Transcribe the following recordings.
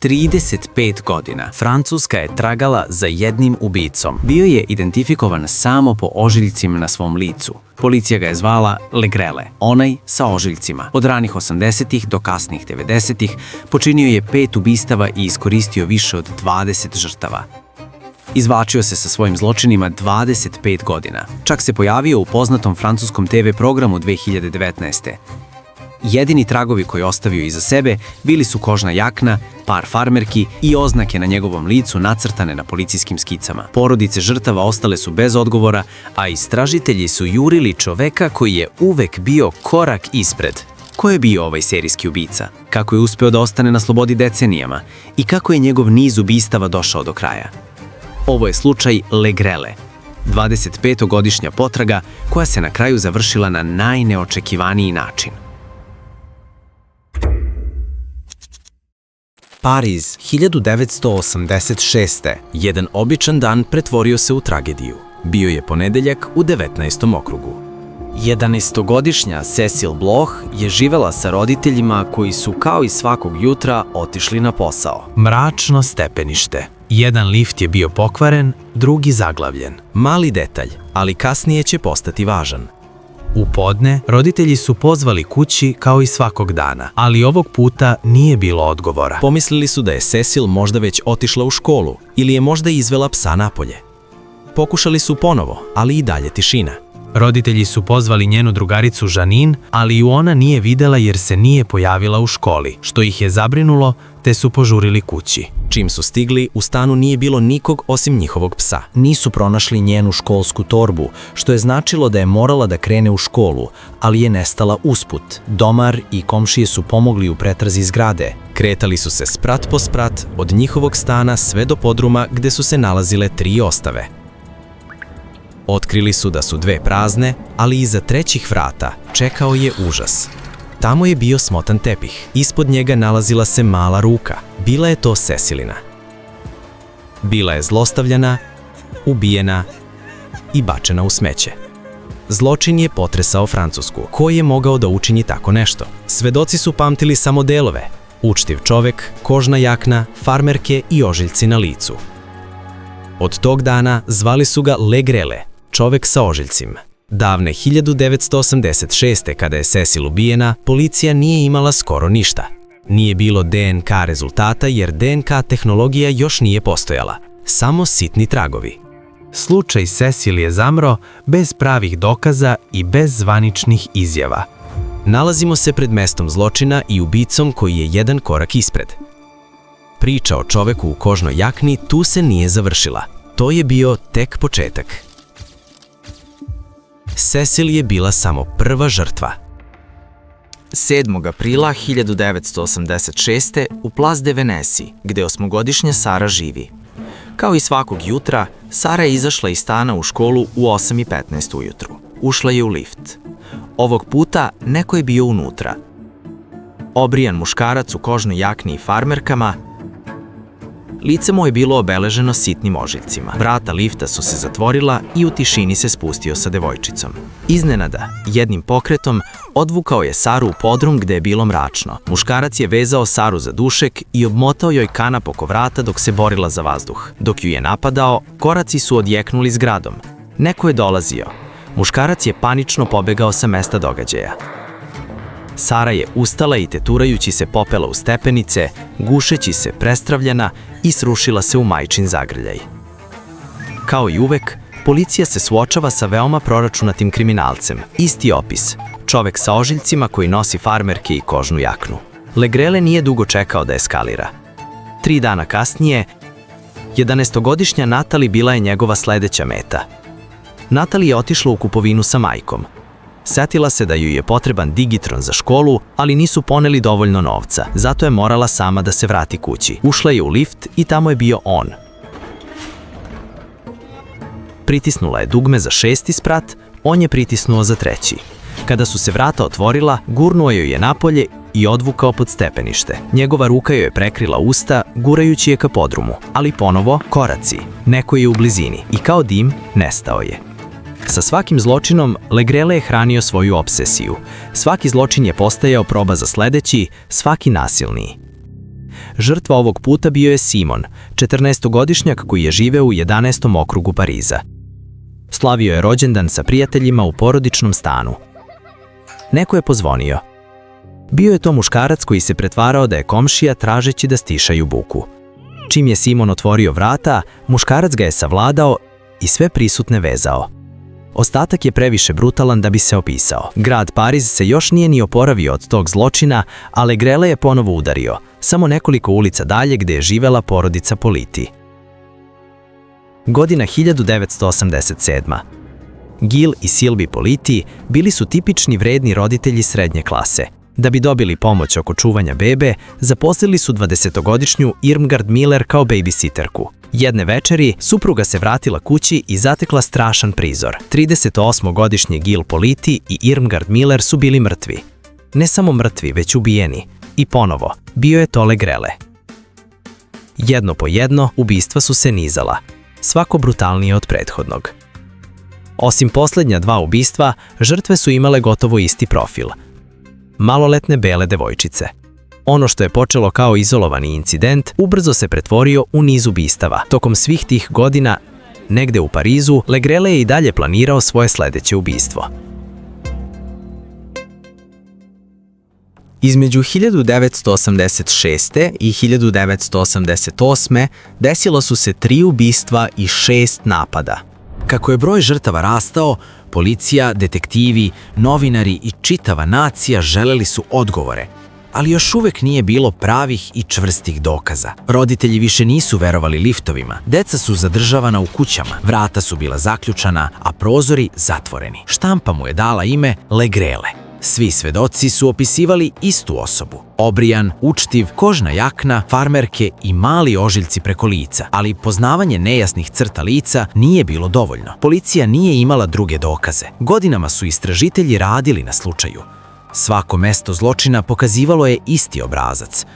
35 godina Francuska je tragala za jednim ubicom. Bio je identifikovan samo po ožiljcima na svom licu. Policija ga je zvala Legrele, onaj sa ožiljcima. Od ranih 80-ih do kasnih 90-ih počinio je 5 ubistava i iskoristio više od 20 žrtava. Izvačio se sa svojim zločinima 25 godina. Čak se pojavio u poznatom francuskom TV programu 2019. Jedini tragovi koje je ostavio iza sebe bili su kožna jakna, par farmerki i oznake na njegovom licu nacrtane na policijskim skicama. Porodice žrtava ostale su bez odgovora, a istražitelji su jurili čoveka koji je uvek bio korak ispred. Ko je bio ovaj serijski ubica? Kako je uspeo da ostane na slobodi decenijama? I kako je njegov niz ubistava došao do kraja? Ovo je slučaj Legrele, 25-godišnja potraga koja se na kraju završila na najneočekivaniji način. Pariz, 1986. Jedan običan dan pretvorio se u tragediju. Bio je ponedeljak u 19. okrugu. 11-godišnja Cecile Bloch je živela sa roditeljima koji su kao i svakog jutra otišli na posao. Mračno stepenište. Jedan lift je bio pokvaren, drugi zaglavljen. Mali detalj, ali kasnije će postati važan. U podne, roditelji su pozvali kući kao i svakog dana, ali ovog puta nije bilo odgovora. Pomislili su da je Cecile možda već otišla u školu ili je možda izvela psa napolje. Pokušali su ponovo, ali i dalje tišina. Roditelji su pozvali njenu drugaricu Janine, ali ju ona nije videla jer se nije pojavila u školi, što ih je zabrinulo, te su požurili kući. Čim su stigli, u stanu nije bilo nikog osim njihovog psa. Nisu pronašli njenu školsku torbu, što je značilo da je morala da krene u školu, ali je nestala usput. Domar i komšije su pomogli u pretrazi zgrade. Kretali su se sprat po sprat od njihovog stana sve do podruma gde su se nalazile 3 ostave. Otkrili su da su 2 prazne, ali iza trećih vrata čekao je užas. Tamo je bio smotan tepih. Ispod njega nalazila se mala ruka. Bila je to Cecilina. Bila je zlostavljana, ubijena i bačena u smeće. Zločin je potresao Francusku. Ko je mogao da učini tako nešto? Svedoci su pamtili samo delove. Učtiv čovek, kožna jakna, farmerke i ožiljci na licu. Od tog dana zvali su ga Legrele, čovek sa ožiljcima. Davne 1986. kada je Cecile ubijena, policija nije imala skoro ništa. Nije bilo DNK rezultata jer DNK tehnologija još nije postojala. Samo sitni tragovi. Slučaj Cecile je zamro bez pravih dokaza i bez zvaničnih izjava. Nalazimo se pred mestom zločina i ubicom koji je jedan korak ispred. Priča o čoveku u kožnoj jakni tu se nije završila. To je bio tek početak. Cecile je bila samo prva žrtva. 7. aprila 1986. u Place de Venesi, gde 8-godišnja Sara živi. Kao i svakog jutra, Sara je izašla iz stana u školu u 8:15 ujutru. Ušla je u lift. Ovog puta neko je bio unutra. Obrijan muškarac u kožnoj jakni i farmerkama. Lice mu je bilo obeleženo sitnim ožiljcima. Vrata lifta su se zatvorila i u tišini se spustio sa devojčicom. Iznenada, jednim pokretom, odvukao je Saru u podrum gde je bilo mračno. Muškarac je vezao Saru za dušek i obmotao joj kanap oko vrata dok se borila za vazduh. Dok ju je napadao, koraci su odjeknuli zgradom. Neko je dolazio. Muškarac je panično pobegao sa mesta događaja. Sara je ustala i teturajući se popela u stepenice, gušeći se prestravljena i srušila se u majčin zagrljaj. Kao i uvek, policija se suočava sa veoma proračunatim kriminalcem. Isti opis, čovek sa ožiljcima koji nosi farmerke i kožnu jaknu. Legrele nije dugo čekao da eskalira. 3 dana kasnije, 11-godišnja Natali bila je njegova sledeća meta. Natali je otišla u kupovinu sa majkom. Setila se da ju je potreban digitron za školu, ali nisu poneli dovoljno novca, zato je morala sama da se vrati kući. Ušla je u lift i tamo je bio on. Pritisnula je dugme za 6. sprat, on je pritisnuo za 3. Kada su se vrata otvorila, gurnuo joj je napolje i odvukao pod stepenište. Njegova ruka joj je prekrila usta, gurajući je ka podrumu, ali ponovo koraci. Neko je u blizini i kao dim nestao je. Sa svakim zločinom, Legrele je hranio svoju obsesiju. Svaki zločin je postajao proba za sledeći, svaki nasilniji. Žrtva ovog puta bio je Simon, 14-godišnjak koji je živeo u 11. okrugu Pariza. Slavio je rođendan sa prijateljima u porodičnom stanu. Neko je pozvonio. Bio je to muškarac koji se pretvarao da je komšija tražeći da stišaju buku. Čim je Simon otvorio vrata, muškarac ga je savladao i sve prisutne vezao. Ostatak je previše brutalan da bi se opisao. Grad Pariz se još nije ni oporavio od tog zločina, a Legrele je ponovo udario, samo nekoliko ulica dalje gde je živela porodica Politi. Godina 1987. Gil i Sylvie Politi bili su tipični vredni roditelji srednje klase. Da bi dobili pomoć oko čuvanja bebe, zaposlili su 20-godišnju Irmgard Miller kao babysitterku. Jedne večeri, supruga se vratila kući i zatekla strašan prizor. 38-godišnji Gil Politi i Irmgard Miller su bili mrtvi. Ne samo mrtvi, već ubijeni. I ponovo, bio je to Legrele. Jedno po jedno, ubistva su se nizala. Svako brutalnije od prethodnog. Osim posljednja dva ubistva, žrtve su imale gotovo isti profil. Maloletne bele devojčice. Ono što je počelo kao izolovani incident, ubrzo se pretvorio u niz ubistava. Tokom svih tih godina, negde u Parizu, Legrele je i dalje planirao svoje sledeće ubistvo. Između 1986. i 1988. desilo su se 3 ubistva i 6 napada. Kako je broj žrtava rastao, policija, detektivi, novinari i čitava nacija želeli su odgovore, ali još uvek nije bilo pravih i čvrstih dokaza. Roditelji više nisu verovali liftovima, deca su zadržavana u kućama, vrata su bila zaključana, a prozori zatvoreni. Štampa mu je dala ime Legrele. Svi svedoci su opisivali istu osobu. Obrijan, učtiv, kožna jakna, farmerke i mali ožiljci preko lica, ali poznavanje nejasnih crta lica nije bilo dovoljno. Policija nije imala druge dokaze. Godinama su istražitelji radili na slučaju. Svako mesto zločina pokazivalo je isti obrazac.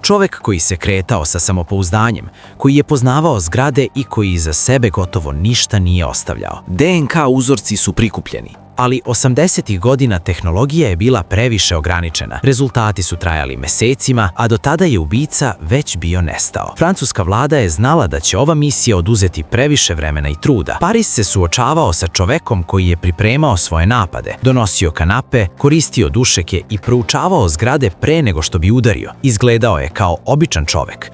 Čovek koji se kretao sa samopouzdanjem, koji je poznavao zgrade i koji iza sebe gotovo ništa nije ostavljao. DNK uzorci su prikupljeni, ali 80-ih godina tehnologija je bila previše ograničena. Rezultati su trajali mesecima, a do tada je ubica već bio nestao. Francuska vlada je znala da će ova misija oduzeti previše vremena i truda. Pariz se suočavao sa čovekom koji je pripremao svoje napade, donosio kanape, koristio dušeke i proučavao zgrade pre nego što bi udario. Izgledao je kao običan čovek.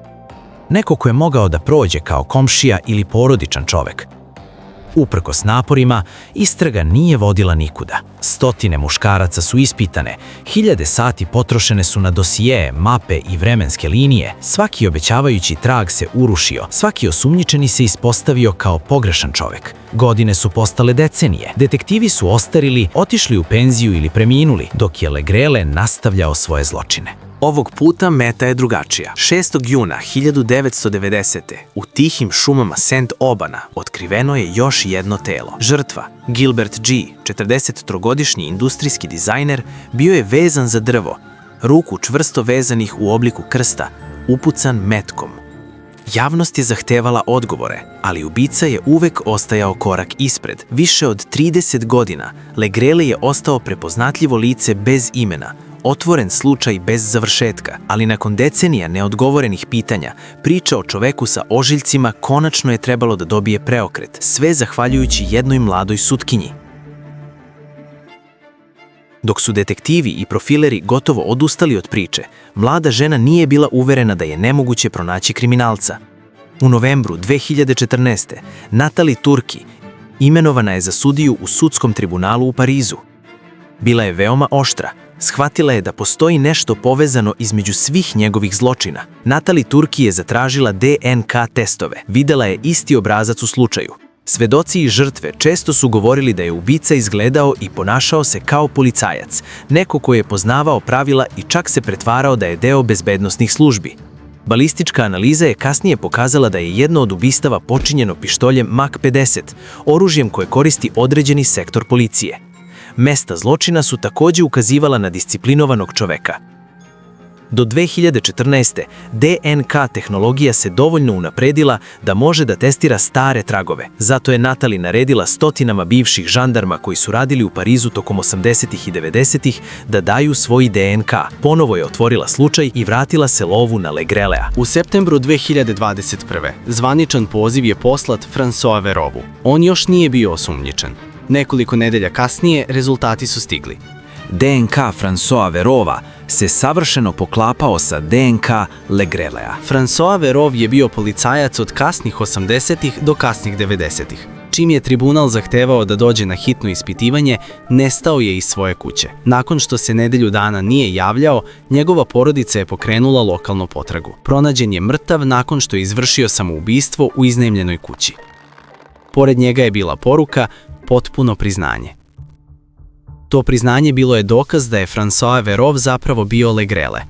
Neko ko je mogao da prođe kao komšija ili porodičan čovek. Uprkos naporima, istraga nije vodila nikuda. Stotine muškaraca su ispitane, 1000 sati potrošene su na dosijeje, mape i vremenske linije. Svaki obećavajući trag se urušio, svaki osumnjičeni se ispostavio kao pogrešan čovek. Godine su postale decenije. Detektivi su ostarili, otišli u penziju ili preminuli, dok je Legrele nastavljao svoje zločine. Ovog puta meta je drugačija. 6. juna 1990. u tihim šumama Saint-Aubana otkriveno je još jedno telo. Žrtva, Gilbert G., 43-godišnji industrijski dizajner, bio je vezan za drvo, ruku čvrsto vezanih u obliku krsta, upucan metkom. Javnost je zahtevala odgovore, ali ubica je uvek ostajao korak ispred. Više od 30 godina Legrele je ostao prepoznatljivo lice bez imena, otvoren slučaj bez završetka, ali nakon decenija neodgovorenih pitanja, priča o čoveku sa ožiljcima konačno je trebalo da dobije preokret, sve zahvaljujući jednoj mladoj sutkinji. Dok su detektivi i profileri gotovo odustali od priče, mlada žena nije bila uverena da je nemoguće pronaći kriminalca. U novembru 2014. Natali Turki imenovana je za sudiju u sudskom tribunalu u Parizu. Bila je veoma oštra. Shvatila je da postoji nešto povezano između svih njegovih zločina. Natali Turki je zatražila DNK testove. Videla je isti obrazac u slučaju. Svedoci i žrtve često su govorili da je ubica izgledao i ponašao se kao policajac, neko koji je poznavao pravila i čak se pretvarao da je deo bezbednosnih službi. Balistička analiza je kasnije pokazala da je jedno od ubistava počinjeno pištoljem MAC-50, oružjem koje koristi određeni sektor policije. Mesta zločina su takođe ukazivala na disciplinovanog čoveka. Do 2014. DNK tehnologija se dovoljno unapredila da može da testira stare tragove. Zato je Natali naredila stotinama bivših žandarma koji su radili u Parizu tokom 80. i 90. da daju svoj DNK. Ponovo je otvorila slučaj i vratila se lovu na Legrelea. U septembru 2021. zvaničan poziv je poslat François Verovu. On još nije bio osumnjičen. Nekoliko nedelja kasnije rezultati su stigli. DNK François Verova se savršeno poklapao sa DNK Legrelea. François Verov je bio policajac od kasnih 80-ih do kasnih 90-ih. Čim je tribunal zahtevao da dođe na hitno ispitivanje, nestao je iz svoje kuće. Nakon što se nedelju dana nije javljao, njegova porodica je pokrenula lokalnu potragu. Pronađen je mrtav nakon što je izvršio samoubistvo u iznajmljenoj kući. Pored njega je bila poruka potpuno priznanje. To priznanje bilo je dokaz da je François Verov zapravo bio Legrele.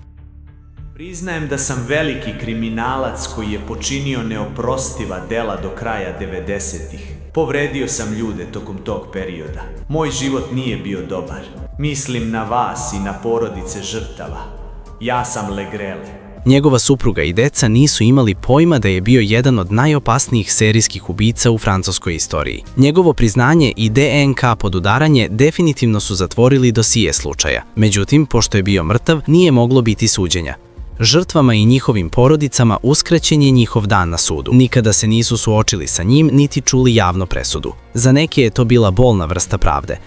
Priznajem da sam veliki kriminalac koji je počinio neoprostiva dela do kraja 90-ih. Povredio sam ljude tokom tog perioda. Moj život nije bio dobar. Mislim na vas i na porodice žrtava. Ja sam Legrele. Njegova supruga i deca nisu imali pojma da je bio jedan od najopasnijih serijskih ubica u francuskoj istoriji. Njegovo priznanje i DNK podudaranje definitivno su zatvorili dosije slučaja. Međutim, pošto je bio mrtav, nije moglo biti suđenja. Žrtvama i njihovim porodicama uskraćen je njihov dan na sudu. Nikada se nisu suočili sa njim, niti čuli javno presudu. Za neke je to bila bolna vrsta pravde.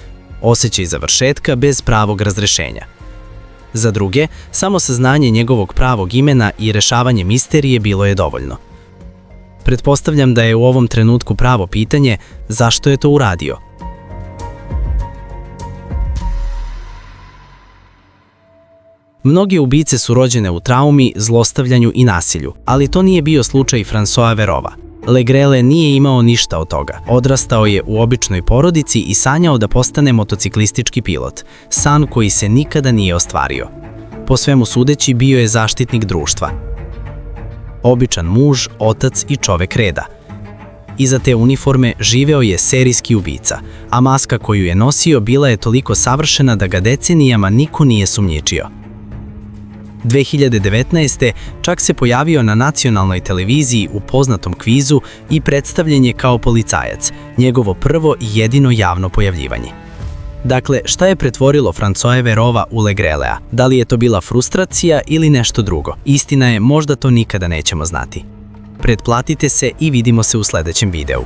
Osjećaj završetka bez pravog razrešenja. Za druge, samo saznanje njegovog pravog imena i rešavanje misterije bilo je dovoljno. Pretpostavljam da je u ovom trenutku pravo pitanje zašto je to uradio. Mnoge ubice su rođene u traumi, zlostavljanju i nasilju, ali to nije bio slučaj François Verova. Legrele nije imao ništa od toga. Odrastao je u običnoj porodici i sanjao da postane motociklistički pilot, san koji se nikada nije ostvario. Po svemu sudeći bio je zaštitnik društva. Običan muž, otac i čovek reda. Iza te uniforme živeo je serijski ubica, a maska koju je nosio bila je toliko savršena da ga decenijama niko nije sumnjičio. 2019. čak se pojavio na nacionalnoj televiziji u poznatom kvizu i predstavljen je kao policajac, njegovo prvo i jedino javno pojavljivanje. Dakle, šta je pretvorilo François Verova u Legrelea? Da li je to bila frustracija ili nešto drugo? Istina je, možda to nikada nećemo znati. Pretplatite se i vidimo se u sledećem videu.